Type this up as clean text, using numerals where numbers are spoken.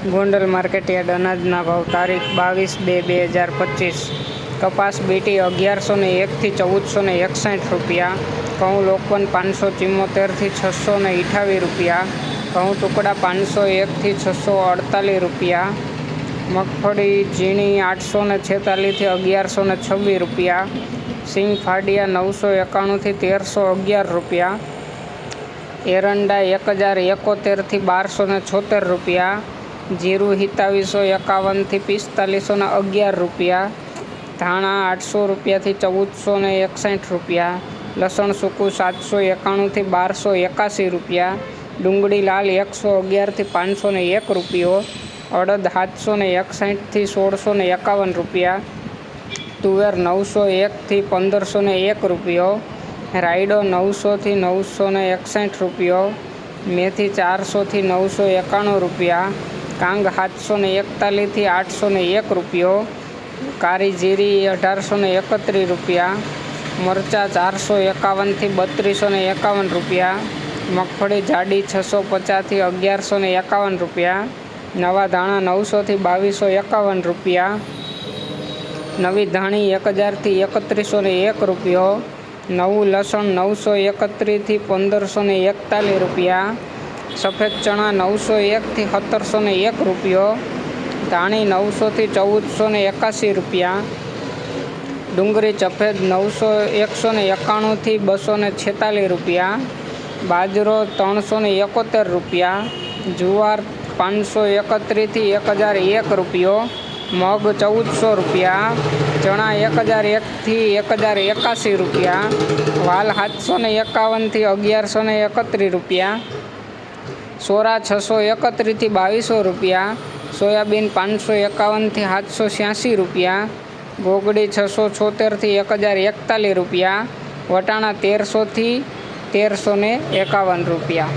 Gondal market yard અનાજના ભાવ તારીખ 22/2/2025। કપાસ બીટી 1101 થી 1461 રૂપિયા, ઘઉં લોકવન 574 થી 628 રૂપિયા, ઘઉં ટુકડા 501 થી 648 રૂપિયા, મગફળી ઝીણી 846 થી 1126 રૂપિયા, સિંગ ફાડિયા 991 થી 1311 રૂપિયા, એરંડા 1071 થી 1276 રૂપિયા, જીરું 2751 થી 4511 રૂપિયા, ધાણા 800 રૂપિયાથી 1461 રૂપિયા, લસણ સૂકું 791 થી 1281 રૂપિયા, ડુંગળી લાલ 111 થી 501 રૂપિયો, અડદ 761 થી 1651 રૂપિયા, તુવેર 901 થી 1501 રૂપિયો, રાયડો 900 થી 961 રૂપિયો, મેથી 400 થી 991 રૂપિયા, કાંગ 741 થી 801 રૂપિયો, કારી જીરી 1831 રૂપિયા, મરચાં 451 થી 3251 રૂપિયા, મગફળી જાડી 650 થી 1151 રૂપિયા, નવા ધાણા 900 થી 2251 રૂપિયા, નવી ધાણી 1000 થી 3101 રૂપિયો, નવું લસણ 931 થી 1541 રૂપિયા, સફેદ ચણા 901 થી 1701 રૂપિયો, ધાણી 900 થી 1481 રૂપિયા, ડુંગળી સફેદ 191 થી 246 રૂપિયા, બાજરો 371 રૂપિયા, જુવાર 531 થી 1001 રૂપિયો, મગ 1400 રૂપિયા, ચણા 1001 થી 1081 રૂપિયા, વાલ 751 થી 1131 રૂપિયા, સોરા 631 થી 2200 રૂપિયા, સોયાબીન 551 થી 786 રૂપિયા, ગોગડી 676 થી 1041 રૂપિયા, વટાણા 1300 થી 1351 રૂપિયા।